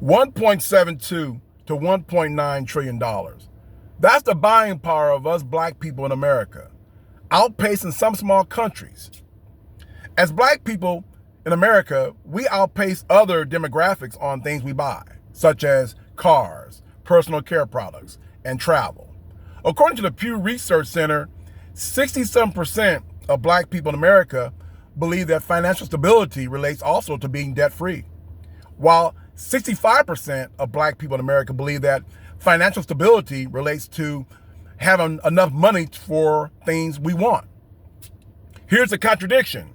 $1.72 to $1.9 trillion. That's the buying power of us black people in America, outpacing some small countries. As black people in America, we outpace other demographics on things we buy, such as cars, personal care products, and travel. According to the Pew Research Center, 67% of black people in America believe that financial stability relates also to being debt-free, while 65% of black people in America believe that financial stability relates to having enough money for things we want. Here's a contradiction.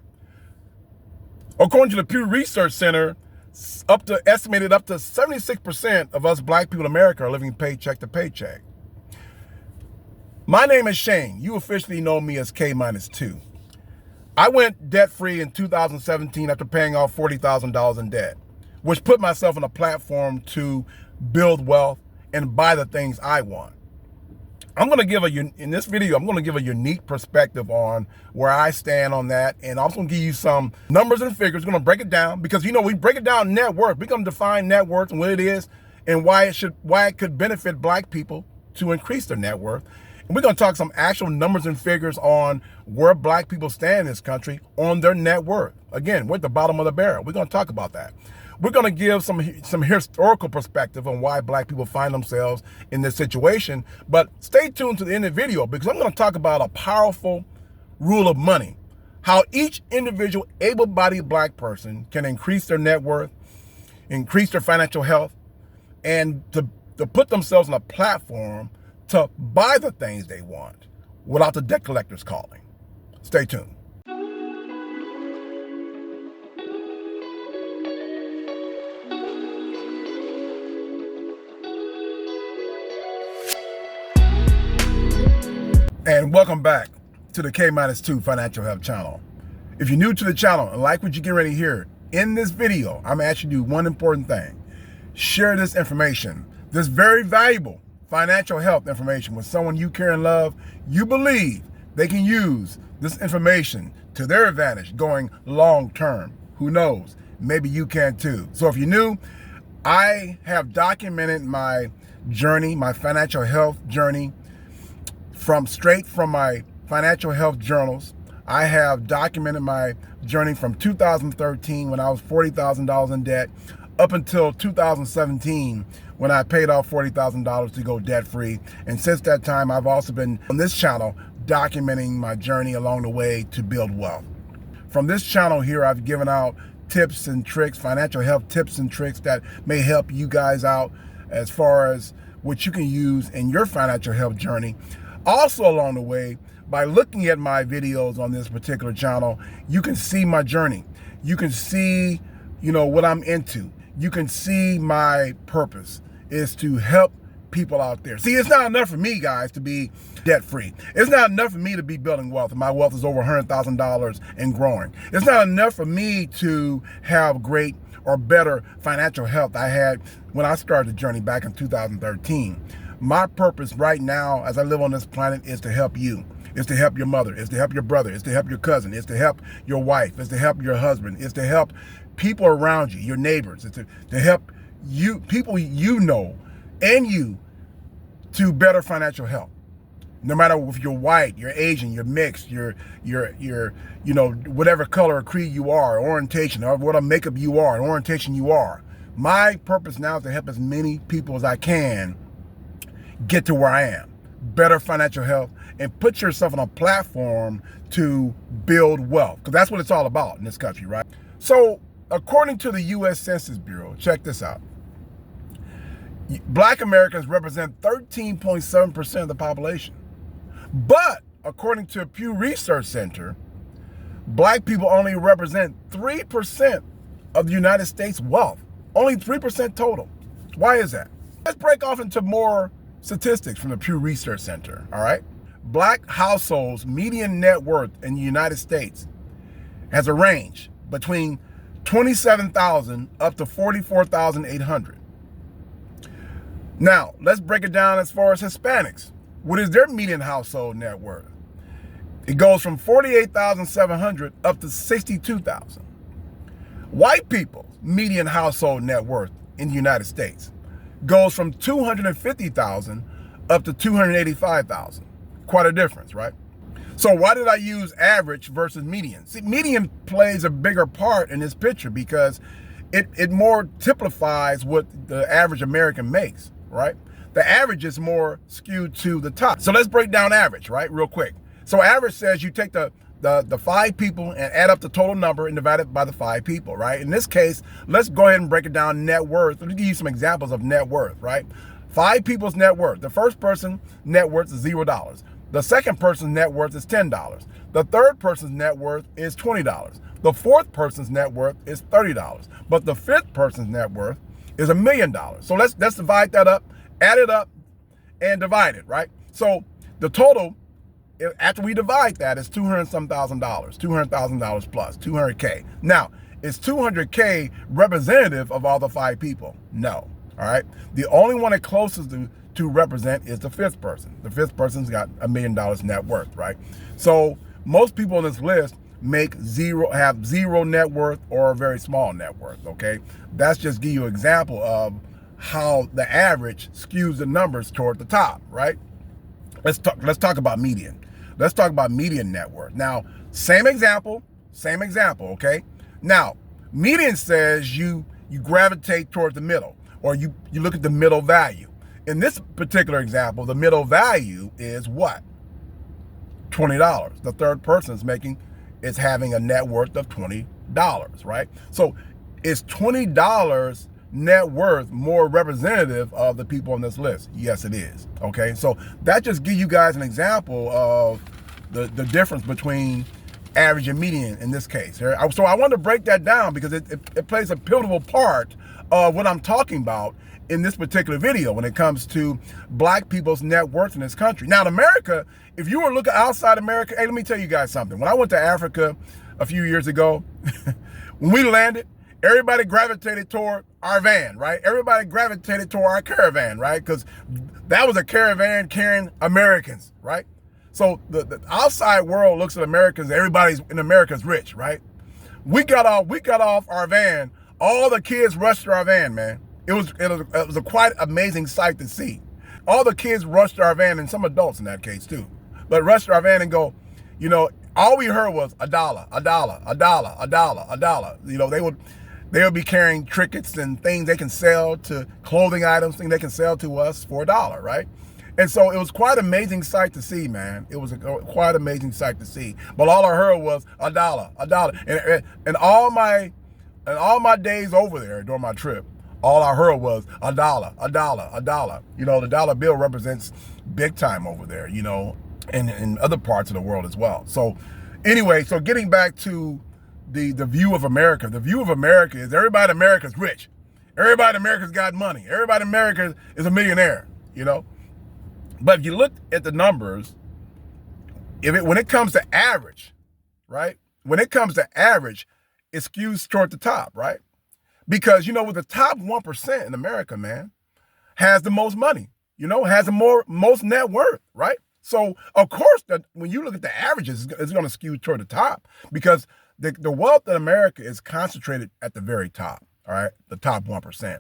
According to the Pew Research Center, estimated up to 76% of us black people in America are living paycheck to paycheck. My name is Shane. You officially know me as Kminustwo. I went debt-free in 2017 after paying off $40,000 in debt, which put myself on a platform to build wealth and buy the things I want. In this video, I'm going to give a unique perspective on where I stand on that, and I'm also going to give you some numbers and figures. We're going to break it down because, we break it down net worth. We're going to define net worth and what it is and why it could benefit black people to increase their net worth. And we're going to talk some actual numbers and figures on where black people stand in this country on their net worth. Again, we're at the bottom of the barrel. We're going to talk about that. We're going to give some historical perspective on why black people find themselves in this situation. But stay tuned to the end of the video because I'm going to talk about a powerful rule of money, how each individual able-bodied black person can increase their net worth, increase their financial health, and to put themselves on a platform to buy the things they want without the debt collectors calling. Stay tuned. And welcome back to the Kminustwo Financial Health channel. If you're new to the channel and like what you get ready to hear in this video, I'm asking you to do one important thing. Share this information, this very valuable financial health information with someone you care and love. You believe they can use this information to their advantage going long term. Who knows? Maybe you can too. So if you're new, I have documented my journey, my financial health journey, straight from my financial health journals. I have documented my journey from 2013 when I was $40,000 in debt up until 2017 when I paid off $40,000 to go debt-free. And since that time, I've also been on this channel documenting my journey along the way to build wealth. From this channel here, I've given out tips and tricks, financial health tips and tricks that may help you guys out as far as what you can use in your financial health journey. Also along the way, by looking at my videos on this particular channel, you can see my journey. You can see, what I'm into. You can see my purpose is to help people out there. See, it's not enough for me, guys, to be debt-free. It's not enough for me to be building wealth, and my wealth is over $100,000 and growing. It's not enough for me to have great or better financial health I had when I started the journey back in 2013. My purpose right now, as I live on this planet, is to help you. It's to help your mother. It's to help your brother. It's to help your cousin. It's to help your wife. It's to help your husband. It's to help people around you, your neighbors. It's to help you, people and you to better financial health. No matter if you're white, you're Asian, you're mixed, you're whatever color or creed you are, orientation, or what makeup you are, orientation you are. My purpose now is to help as many people as I can get to where I am, better financial health, and put yourself on a platform to build wealth, because that's what it's all about in this country, right? So according to the U.S. Census Bureau, check this out. Black Americans represent 13.7% of the population. But according to Pew Research Center, black people only represent 3% of the United States wealth. Only 3% total. Why is that? Let's break off into more statistics from the Pew Research Center, all right? Black households' median net worth in the United States has a range between $27,000 up to $44,800. Now, let's break it down as far as Hispanics. What is their median household net worth? It goes from $48,700 up to $62,000. White people's median household net worth in the United States goes from 250,000 up to 285,000. Quite a difference, right? So why did I use average versus median? See, median plays a bigger part in this picture because it more typifies what the average American makes, right? The average is more skewed to the top. So let's break down average, right, real quick. So average says you take the 5 people and add up the total number and divide it by the 5 people, right? In this case, let's go ahead and break it down net worth. Let me give you some examples of net worth, right? 5 people's net worth. The first person net worth is $0. The second person's net worth is $10. The third person's net worth is $20. The fourth person's net worth is $30. But the fifth person's net worth is $1 million. So let's divide that up, add it up, and divide it, right? So the total, after we divide that, is $200,000, $200,000 plus, 200K. Now, is 200K representative of all the 5 people? No, all right? The only one that closest to represent is the fifth person. The fifth person's got $1 million net worth, right? So most people on this list have zero net worth or a very small net worth, okay? That's just give you an example of how the average skews the numbers toward the top, right? Let's talk about median. Let's talk about median net worth. Now, same example, okay? Now, median says you gravitate toward the middle, or you look at the middle value. In this particular example, the middle value is what? $20. The third person is having a net worth of $20, right? So is $20 net worth more representative of the people on this list? Yes, it is. Okay, so that just gives you guys an example of the difference between average and median in this case. So I wanted to break that down because it plays a pivotal part of what I'm talking about in this particular video when it comes to black people's net worth in this country. Now in America, if you were looking outside America, hey, let me tell you guys something. When I went to Africa a few years ago, when we landed, everybody gravitated toward our van, right? Everybody gravitated toward our caravan, right? Because that was a caravan carrying Americans, right? So the outside world looks at Americans, everybody's in America's rich, right? We got off our van, all the kids rushed to our van, man. It was a quite amazing sight to see. All the kids rushed to our van, and some adults in that case too, but rushed to our van and go, all we heard was $1, $1, $1, $1, $1. They would be carrying trinkets and things they can sell to clothing items, things they can sell to us for $1, right? And so it was quite an amazing sight to see, man. It was quite amazing sight to see. But all I heard was $1, $1, and all my days over there during my trip, all I heard was $1, $1, $1. The dollar bill represents big time over there, and in other parts of the world as well. So anyway, so getting back to the view of America. The view of America is everybody in America is rich. Everybody in America's got money. Everybody in America is a millionaire, But if you look at the numbers, when it comes to average, right? When it comes to average, it skews toward the top, right? Because, with the top 1% in America, man, has the most money, has the most net worth, right? So, of course, when you look at the averages, it's going to skew toward the top because the wealth in America is concentrated at the very top, all right? The top 1%.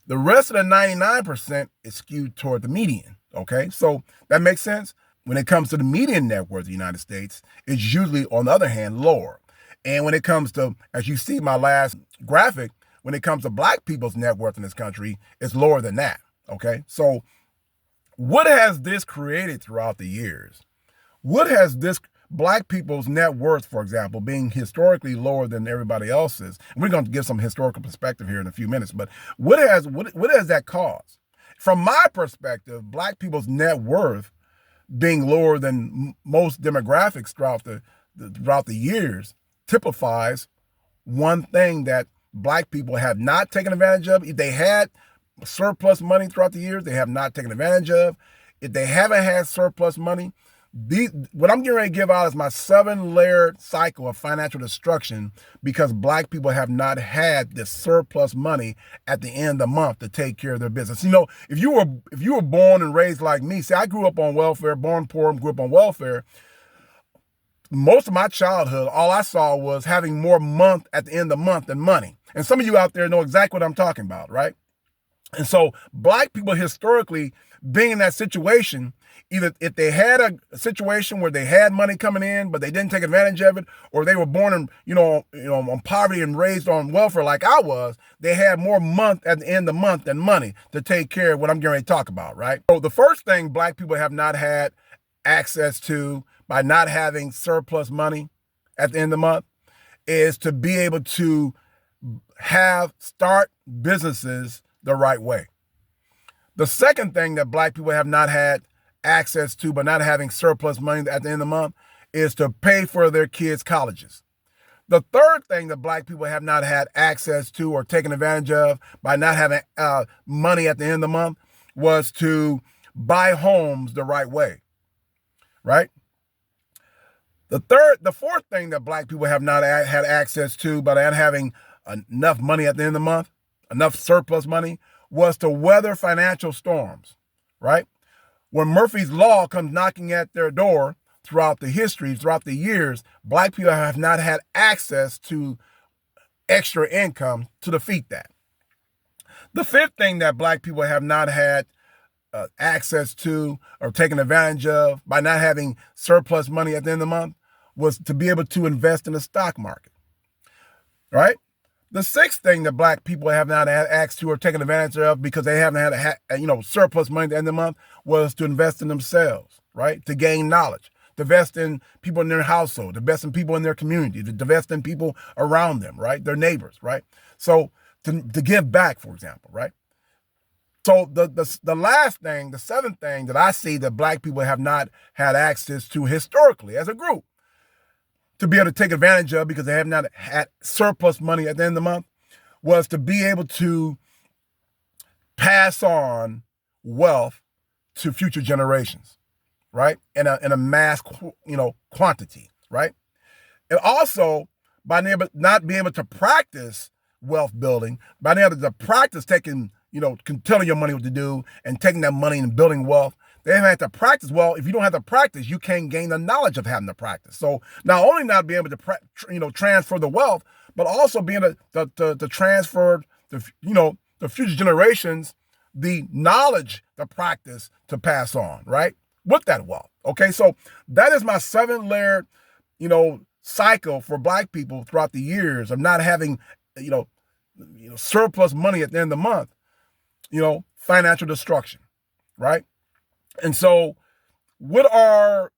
The rest of the 99% is skewed toward the median, okay? So that makes sense. When it comes to the median net worth of the United States, it's usually, on the other hand, lower. And when it comes to, as you see my last graphic, when it comes to black people's net worth in this country, it's lower than that, okay? So what has this created throughout the years? What has this black people's net worth, for example, being historically lower than everybody else's? And we're going to give some historical perspective here in a few minutes, but what has that caused? From my perspective, black people's net worth being lower than most demographics throughout the years typifies one thing that black people have not taken advantage of. If they had surplus money throughout the years, they have not taken advantage of. If they haven't had surplus money, what I'm getting ready to give out is my 7-layered cycle of financial destruction because black people have not had this surplus money at the end of the month to take care of their business. If you were born and raised like me, see, I grew up on welfare, born poor, grew up on welfare. Most of my childhood, all I saw was having more month at the end of the month than money. And some of you out there know exactly what I'm talking about, right? And so black people historically being in that situation, either if they had a situation where they had money coming in, but they didn't take advantage of it, or they were born in, on poverty and raised on welfare like I was, they had more month at the end of the month than money to take care of what I'm getting ready to talk about, right? So the first thing black people have not had access to by not having surplus money at the end of the month is to be able to start businesses the right way. The second thing that black people have not had access to by not having surplus money at the end of the month is to pay for their kids' colleges. The third thing that black people have not had access to or taken advantage of by not having money at the end of the month was to buy homes the right way, right? The fourth thing that black people have not had access to by not having enough money at the end of the month, enough surplus money, was to weather financial storms, right? When Murphy's Law comes knocking at their door throughout the years, black people have not had access to extra income to defeat that. The fifth thing that black people have not had access to or taken advantage of by not having surplus money at the end of the month was to be able to invest in the stock market, right? The sixth thing that black people have not had access to or taken advantage of because they haven't had surplus money at the end of the month was to invest in themselves, right? To gain knowledge, to invest in people in their household, to invest in people in their community, to invest in people around them, right? Their neighbors, right? So to give back, for example, right? So the last thing, the seventh thing that I see that black people have not had access to historically as a group to be able to take advantage of because they have not had surplus money at the end of the month was to be able to pass on wealth to future generations, right? In a mass, quantity, right? And also by not being able to practice wealth building, by being able to practice taking, telling your money what to do and taking that money and building wealth, they haven't had to practice. Well, if you don't have to practice, you can't gain the knowledge of having to practice. So not only not being able to, transfer the wealth, but also being able to transfer the future generations the knowledge, the practice to pass on, right? With that wealth. Okay, so that is my 7-layered, cycle for black people throughout the years of not having, surplus money at the end of the month, financial destruction, right? And so what are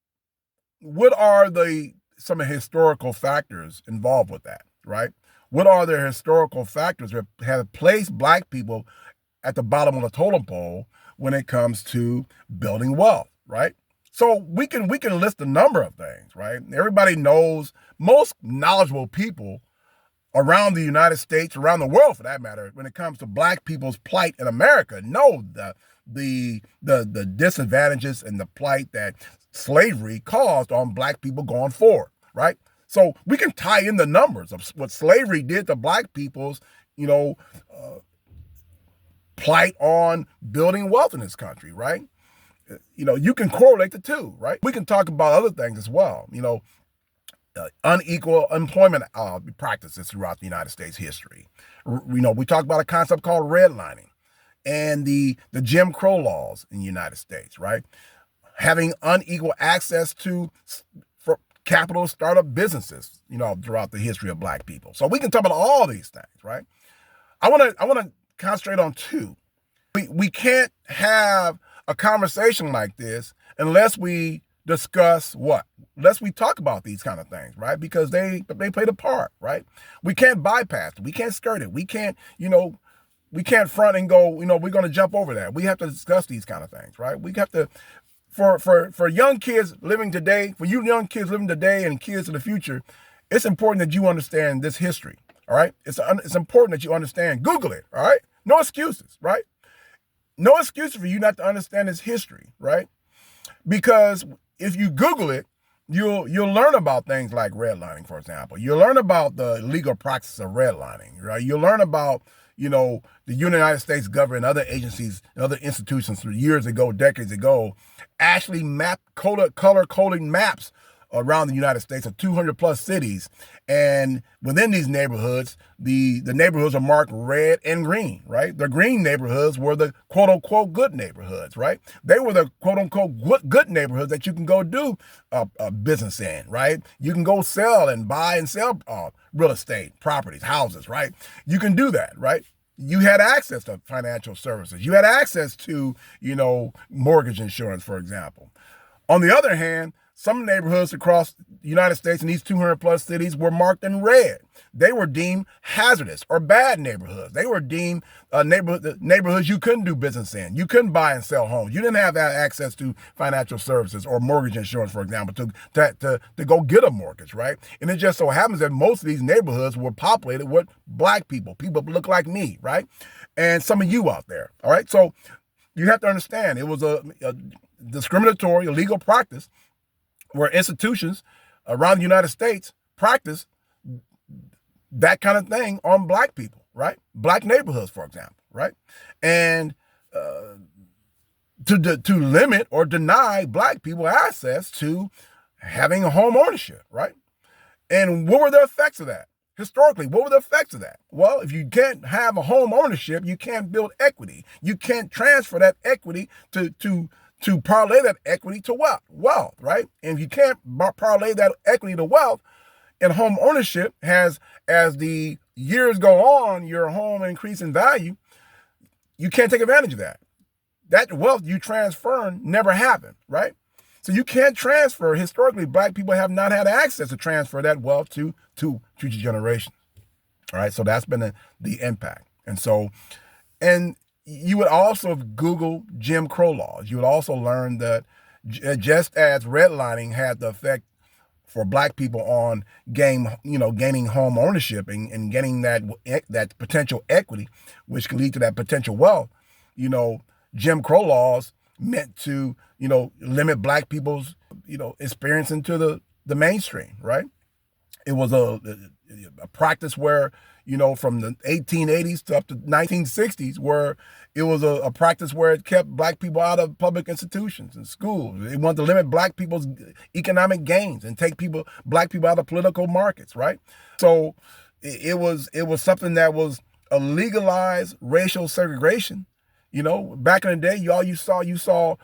some of the historical factors involved with that, right? What are the historical factors that have placed black people at the bottom of the totem pole when it comes to building wealth, right? So we can list a number of things, right? Everybody knows, most knowledgeable people around the United States, around the world for that matter, when it comes to black people's plight in America, know the disadvantages and the plight that slavery caused on black people going forward, right? So we can tie in the numbers of what slavery did to black people's, plight on building wealth in this country, right? You can correlate the two, right? We can talk about other things as well, unequal employment practices throughout the United States history. We talk about a concept called redlining and the Jim Crow laws in the United States, right? Having unequal access to capital startup businesses, throughout the history of black people. So we can talk about all these things, right? I want to concentrate on two. We can't have a conversation like this unless we discuss unless we talk about these kind of things, right? Because they play the part, right? We can't bypass it. We can't skirt it. We can't, we can't front and go, we're going to jump over that. We have to discuss these kind of things, right? We have to, for young kids living today, for you young kids living today and kids in the future, it's important that you understand this history, all right? It's important that you understand. Google it, all right? No excuses, right? No excuse for you not to understand this history, right? Because if you Google it, you'll learn about things like redlining, for example. You'll learn about the legal practice of redlining, right? You'll learn about, the United States government, other agencies, and other institutions years ago, decades ago, actually color coding maps around the United States of 200 plus cities. And within these neighborhoods, the neighborhoods are marked red and green, right? The green neighborhoods were the quote unquote good neighborhoods, right? They were the quote unquote good neighborhoods that you can go do a business in, right? You can go sell and buy and sell real estate, properties, houses, right? You can do that, right? You had access to financial services. You had access to, mortgage insurance, for example. On the other hand, some neighborhoods across the United States in these 200 plus cities were marked in red. They were deemed hazardous or bad neighborhoods. They were deemed neighborhoods you couldn't do business in. You couldn't buy and sell homes. You didn't have access to financial services or mortgage insurance, for example, to go get a mortgage, right? And it just so happens that most of these neighborhoods were populated with black people who look like me, right? And some of you out there, all right? So you have to understand it was a discriminatory, illegal practice where institutions around the United States practice that kind of thing on black people, right? Black neighborhoods, for example, right? And to limit or deny black people access to having a home ownership, right? And what were the effects of that? Historically, what were the effects of that? Well, if you can't have a home ownership, you can't build equity. You can't transfer that equity to parlay that equity to wealth, right? And if you can't parlay that equity to wealth, and home ownership has, as the years go on, your home increase in value, you can't take advantage of that. That wealth you transfer never happened, right? So you can't transfer. Historically, black people have not had access to transfer that wealth to future generations. All right, so that's been the impact. And you would also Google Jim Crow laws. You would also learn that just as redlining had the effect for black people on gaining home ownership and getting that potential equity, which can lead to that potential wealth, Jim Crow laws meant to, limit black people's, experience into the mainstream, right? It was a practice where, from the 1880s to up to 1960s, where it was a practice where it kept black people out of public institutions and schools. It wanted to limit black people's economic gains and take black people out of political markets, right? So it was something that was a legalized racial segregation. Back in the day, you saw,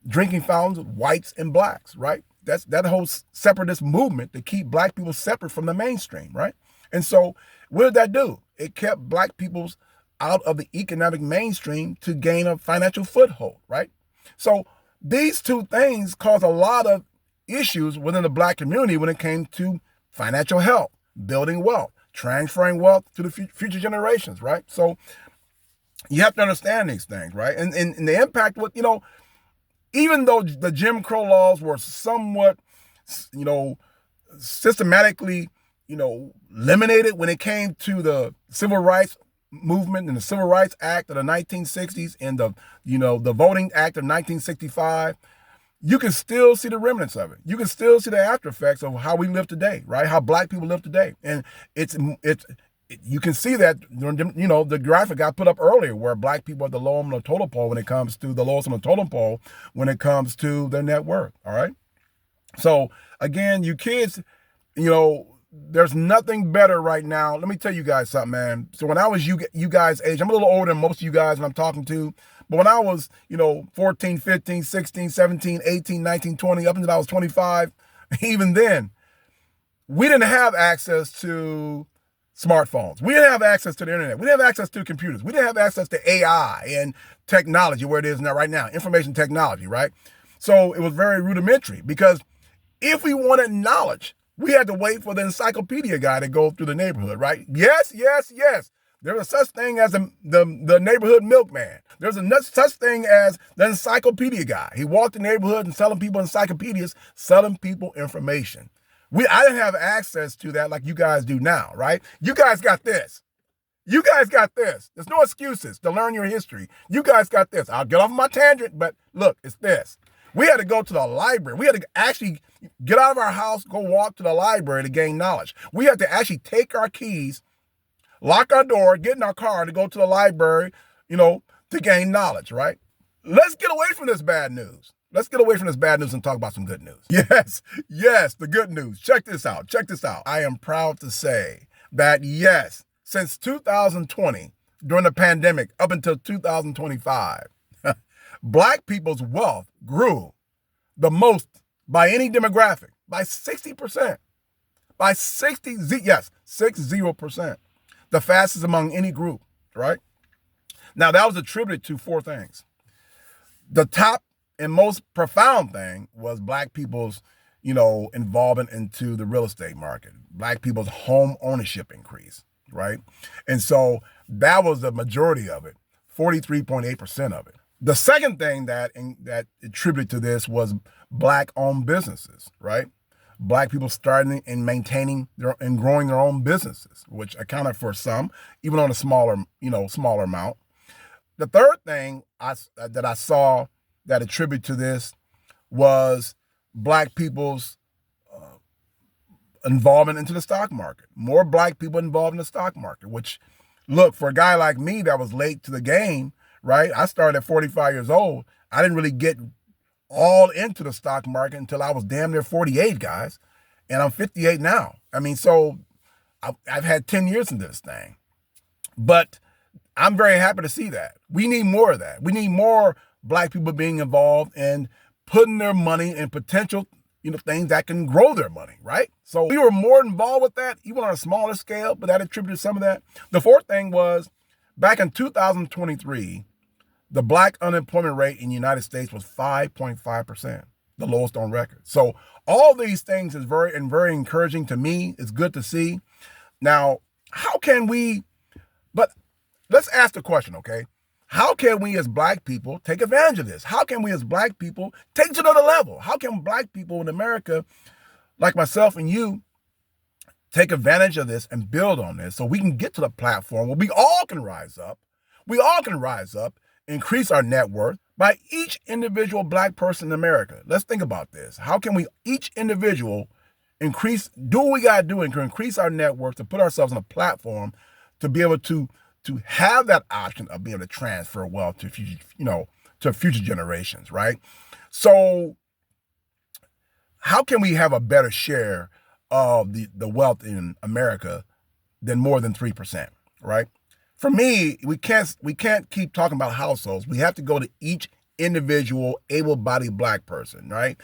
drinking fountains of whites and blacks, right? That's that whole separatist movement to keep black people separate from the mainstream, right? And so what did that do? It kept black people's out of the economic mainstream to gain a financial foothold, right? So these two things caused a lot of issues within the black community when it came to financial health, building wealth, transferring wealth to the future generations, right? So you have to understand these things, right? And the impact with, even though the Jim Crow laws were somewhat, systematically, eliminated when it came to the civil rights movement and the Civil Rights Act of the 1960s and the Voting Act of 1965, you can still see the remnants of it. You can still see the after effects of how we live today, right? How black people live today. And you can see that, the graphic I put up earlier where black people are the lowest on the totem pole when it comes to their net worth, all right? So again, you kids, there's nothing better right now. Let me tell you guys something, man. So when I was you guys' age, I'm a little older than most of you guys when I'm talking to, but when I was, 14, 15, 16, 17, 18, 19, 20, up until I was 25, even then, we didn't have access to smartphones. We didn't have access to the internet. We didn't have access to computers. We didn't have access to AI and technology where it is now right now, information technology, right? So it was very rudimentary because if we wanted knowledge, we had to wait for the encyclopedia guy to go through the neighborhood, right? Yes. There's a such thing as the neighborhood milkman. There's a such thing as the encyclopedia guy. He walked the neighborhood and selling people encyclopedias, selling people information. I didn't have access to that like you guys do now, right? You guys got this. There's no excuses to learn your history. You guys got this. I'll get off my tangent, but look, it's this. We had to go to the library. We had to actually get out of our house, go walk to the library to gain knowledge. We had to actually take our keys, lock our door, get in our car to go to the library, to gain knowledge, right? Let's get away from this bad news. Let's get away from this bad news and talk about some good news. Yes, the good news. Check this out. I am proud to say that yes, since 2020, during the pandemic, up until 2025, Black people's wealth grew the most by any demographic, by 60%. By 60%. The fastest among any group, right? Now, that was attributed to four things. The top and most profound thing was Black people's, involvement into the real estate market. Black people's home ownership increase, right? And so that was the majority of it, 43.8% of it. The second thing that attributed to this was Black-owned businesses, right? Black people starting and maintaining and growing their own businesses, which accounted for some, even on a smaller amount. The third thing that I saw that attributed to this was Black people's involvement into the stock market. More Black people involved in the stock market, which, look, for a guy like me that was late to the game, right? I started at 45 years old. I didn't really get all into the stock market until I was damn near 48, guys. And I'm 58 now. I mean, so I've had 10 years into this thing. But I'm very happy to see that. We need more of that. We need more Black people being involved and putting their money in potential, things that can grow their money, right? So we were more involved with that, even on a smaller scale, but that attributed some of that. The fourth thing was, back in 2023, the Black unemployment rate in the United States was 5.5%, the lowest on record. So all these things is very encouraging to me. It's good to see. Now, but let's ask the question, okay? How can we as Black people take advantage of this? How can we as Black people take it to another level? How can Black people in America, like myself and you, take advantage of this and build on this so we can get to the platform where we all can rise up? We all can rise up, increase our net worth by each individual Black person in America. Let's think about this. How can we, each individual, do what we got to do and increase our net worth to put ourselves on a platform to be able to have that option of being able to transfer wealth to future, to future generations, right? So how can we have a better share of the wealth in America than more than 3%, right? For me, we can't keep talking about households. We have to go to each individual able-bodied Black person, right?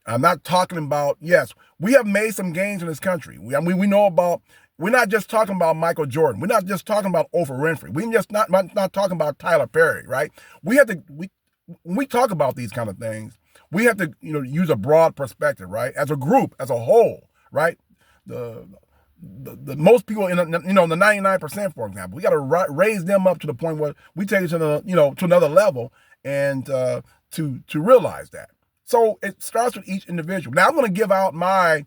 I'm not talking about, yes, we have made some gains in this country. We know about, we're not just talking about Michael Jordan. We're not just talking about Oprah Winfrey. We're just not talking about Tyler Perry, right? When we talk about these kind of things, we have to, use a broad perspective, right? As a group, as a whole, right? The most people in the 99%, for example, we got to raise them up to the point where we take it to to another level and to realize that. So it starts with each individual. Now I'm going to give out my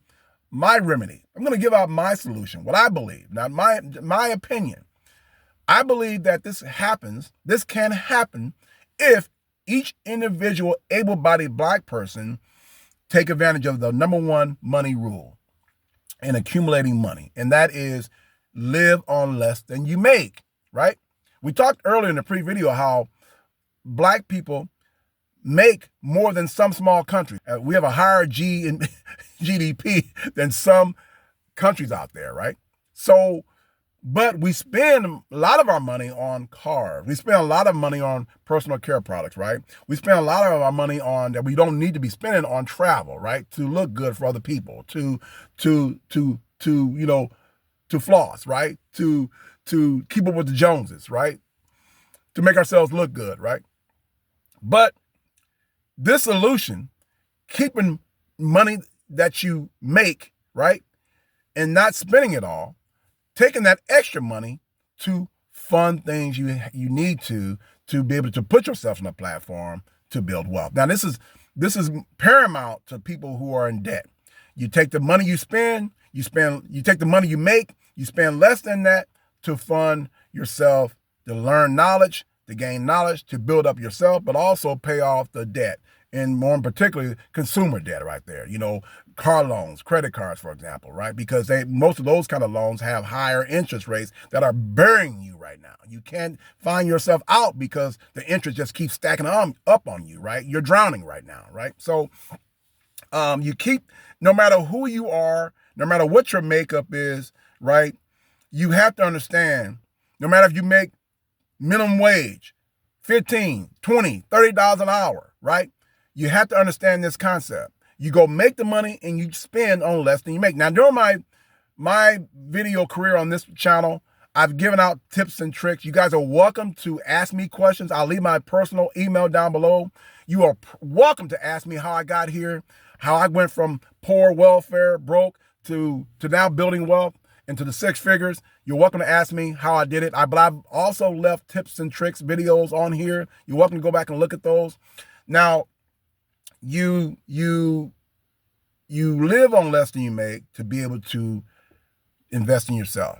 remedy. I'm going to give out my solution, what I believe. Now my opinion. I believe that this can happen if each individual able-bodied Black person take advantage of the number one money rule in accumulating money, and that is live on less than you make, right? We talked earlier in the pre-video how Black people make more than some small countries. We have a higher GDP than some countries out there, right? So, but we spend a lot of our money on cars. We spend a lot of money on personal care products, right? We spend a lot of our money on that we don't need to be spending on travel, right? To look good for other people, to floss, right? To keep up with the Joneses, right? To make ourselves look good, right? But this solution, keeping money that you make, right, and not spending it all, taking that extra money to fund things you need to be able to put yourself on a platform to build wealth. Now, this is paramount to people who are in debt. You take the money you take the money you make, you spend less than that to fund yourself, to learn knowledge, to gain knowledge, to build up yourself, but also pay off the debt. and more in particular, consumer debt right there. You know, car loans, credit cards, for example, right? Because most of those kind of loans have higher interest rates that are burying you right now. You can't find yourself out because the interest just keeps stacking up on you, right? You're drowning right now, right? So you keep, no matter who you are, no matter what your makeup is, right? You have to understand, no matter if you make minimum wage, 15, 20, $30 an hour, right? You have to understand this concept. You go make the money and you spend on less than you make. Now, during my video career on this channel, I've given out tips and tricks. You guys are welcome to ask me questions. I'll leave my personal email down below. You are welcome to ask me how I got here, how I went from poor, welfare, broke, to now building wealth into the six figures. You're welcome to ask me how I did it. But I've also left tips and tricks videos on here. You're welcome to go back and look at those. Now, you live on less than you make to be able to invest in yourself,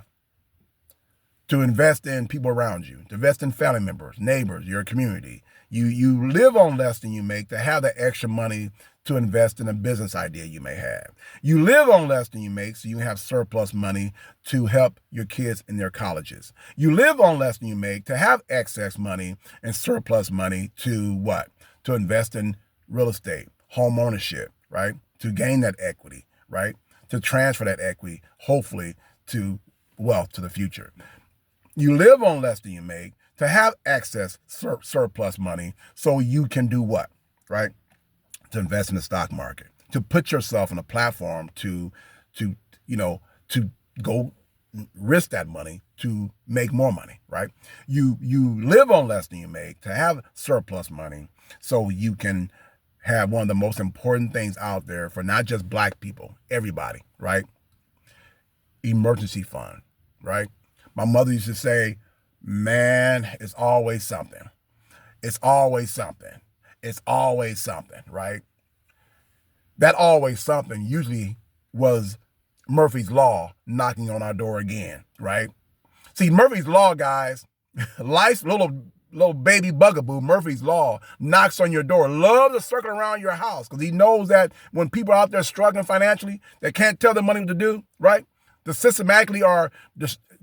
to invest in people around you, to invest in family members, neighbors, your community. You live on less than you make to have that extra money to invest in a business idea you may have. You live on less than you make so you have surplus money to help your kids in their colleges. You live on less than you make to have excess money and surplus money to what? To invest in real estate, home ownership, right? To gain that equity, right? To transfer that equity, hopefully, to wealth to the future. You live on less than you make to have access surplus money so you can do what, right? To invest in the stock market, to put yourself on a platform to go risk that money to make more money, right? You live on less than you make to have surplus money so you can have one of the most important things out there for not just black people, everybody, right? Emergency fund, right? My mother used to say, man, it's always something. It's always something. It's always something, right? That always something usually was Murphy's Law knocking on our door again, right? See, Murphy's Law, guys, life's little baby bugaboo, Murphy's Law, knocks on your door, loves to circle around your house because he knows that when people are out there struggling financially, they can't tell their money what to do, right? They systematically are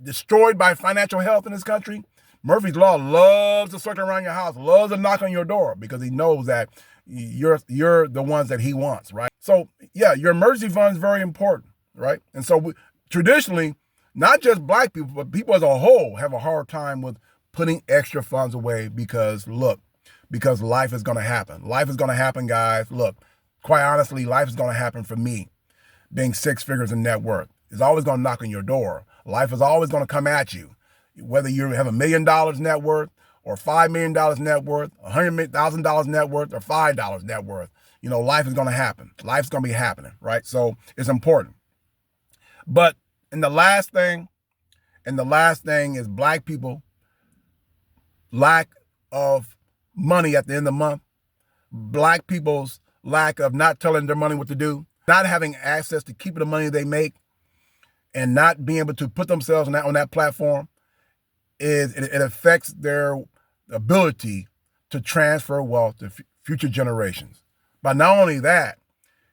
destroyed by financial health in this country. Murphy's Law loves to circle around your house, loves to knock on your door because he knows that you're the ones that he wants, right? So, yeah, your emergency fund is very important, right? And so traditionally, not just black people, but people as a whole have a hard time with putting extra funds away because life is going to happen. Life is going to happen, guys. Look, quite honestly, life is going to happen for me. Being six figures in net worth is always going to knock on your door. Life is always going to come at you. Whether you have $1 million net worth or $5 million net worth, $100,000 net worth or $5 net worth, life is going to happen. Life's going to be happening, right? So it's important. But the last thing is black people lack of money at the end of the month, black people's lack of not telling their money what to do, not having access to keeping the money they make, and not being able to put themselves on that platform. It affects their ability to transfer wealth to future generations. But not only that,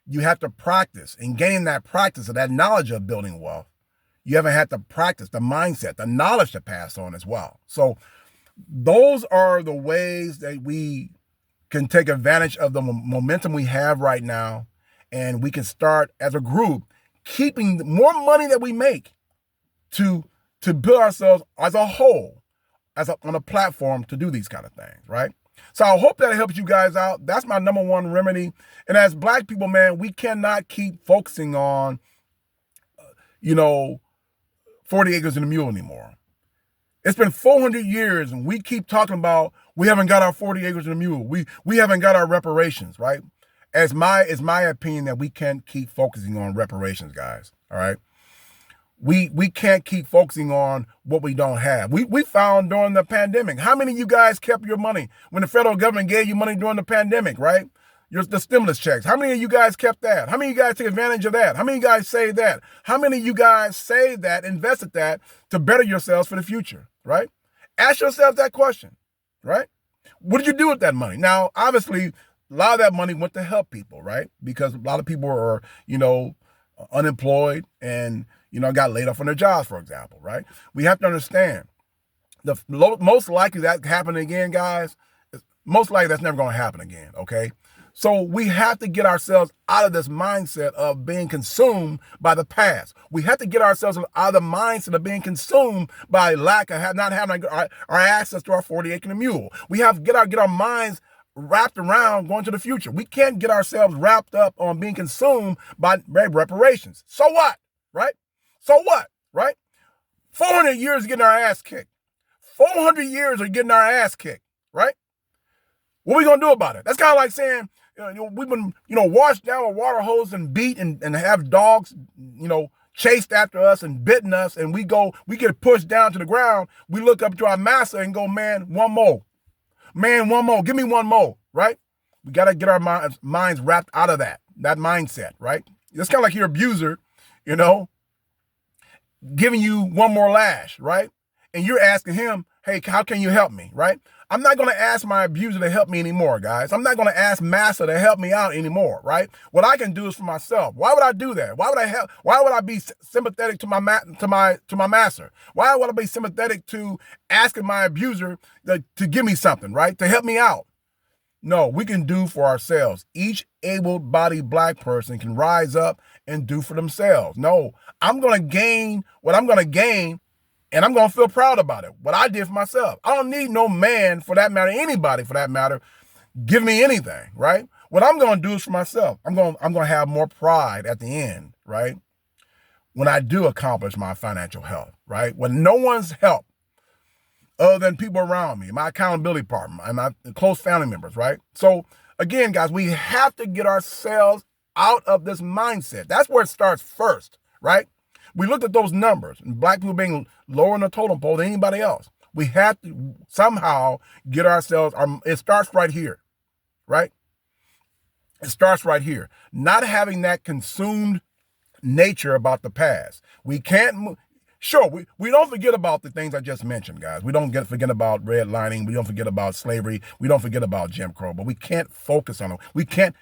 you have to practice and gain that practice of that knowledge of building wealth. You haven't had to practice the mindset, the knowledge to pass on as well. So those are the ways that we can take advantage of the momentum we have right now. And we can start as a group keeping more money that we make to build ourselves as a whole, on a platform to do these kind of things, right? So I hope that helps you guys out. That's my number one remedy. And as black people, man, we cannot keep focusing on, 40 acres and a mule anymore. It's been 400 years and we keep talking about we haven't got our 40 acres and a mule. We haven't got our reparations, right? It's my opinion that we can't keep focusing on reparations, guys, all right? We can't keep focusing on what we don't have. We found during the pandemic, how many of you guys kept your money when the federal government gave you money during the pandemic, right? The stimulus checks. How many of you guys kept that? How many of you guys took advantage of that? How many of you guys saved that? How many of you guys saved that, invested that to better yourselves for the future, right? Ask yourself that question, right? What did you do with that money? Now, obviously, a lot of that money went to help people, right? Because a lot of people are, unemployed and, got laid off from their jobs, for example, right? We have to understand most likely that happening again, guys. Most likely that's never going to happen again, okay? So we have to get ourselves out of this mindset of being consumed by the past. We have to get ourselves out of the mindset of being consumed by lack of not having our access to our 40-acre mule. We have to get our minds wrapped around going to the future. We can't get ourselves wrapped up on being consumed by reparations. So what, right? So what, right? 400 years of getting our ass kicked. 400 years of getting our ass kicked, right? What are we going to do about it? That's kind of like saying, we've been, washed down with water hose and beat and have dogs, chased after us and bitten us. And we get pushed down to the ground. We look up to our master and go, man, one more. Man, one more. Give me one more, right? We got to get our minds wrapped out of that mindset, right? It's kind of like your abuser, giving you one more lash, right? And you're asking him, hey, how can you help me, right? I'm not going to ask my abuser to help me anymore, guys. I'm not going to ask master to help me out anymore, right? What I can do is for myself. Why would I do that? Why would I help? Why would I be sympathetic to my master? Why would I be sympathetic to asking my abuser to give me something, right? To help me out? No, we can do for ourselves. Each able-bodied black person can rise up and do for themselves. No, I'm going to gain what I'm going to gain. And I'm going to feel proud about it, what I did for myself. I don't need no man, for that matter, anybody for that matter, give me anything, right? What I'm going to do is for myself. I'm going to have more pride at the end, right? When I do accomplish my financial health, right? When no one's help other than people around me, my accountability partner, and my close family members, right? So again, guys, we have to get ourselves out of this mindset. That's where it starts first, right? We looked at those numbers and black people being lower in the totem pole than anybody else. We have to somehow get ourselves, it starts right here, right? It starts right here. Not having that consumed nature about the past. We can't, sure, we don't forget about the things I just mentioned, guys. We don't forget about redlining. We don't forget about slavery. We don't forget about Jim Crow, but we can't focus on it. We can't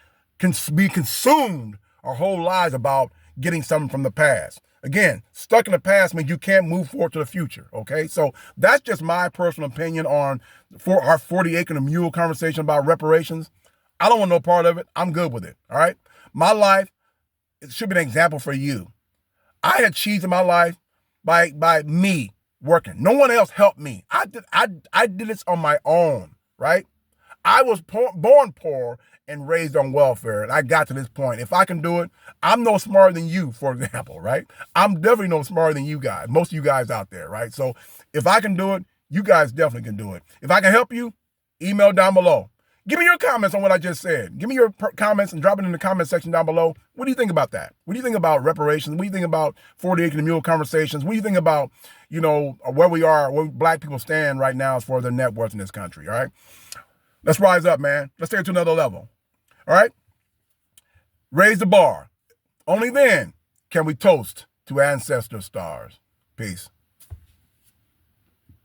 be consumed our whole lives about getting something from the past. Again, stuck in the past means you can't move forward to the future, okay? So that's just my personal opinion for our 40-acre mule conversation about reparations. I don't want no part of it. I'm good with it, all right? My life, it should be an example for you. I achieved in my life by me working. No one else helped me. I did this on my own, right? I was born poor and raised on welfare, and I got to this point. If I can do it, I'm no smarter than you, for example, right? I'm definitely no smarter than you guys, most of you guys out there, right? So if I can do it, you guys definitely can do it. If I can help you, email down below. Give me your comments on what I just said. Give me your comments and drop it in the comment section down below. What do you think about that? What do you think about reparations? What do you think about 40-acre mule conversations? What do you think about, where we are, where black people stand right now as far as their net worth in this country, all right? Let's rise up, man. Let's take it to another level. All right? Raise the bar. Only then can we toast to ancestor stars. Peace.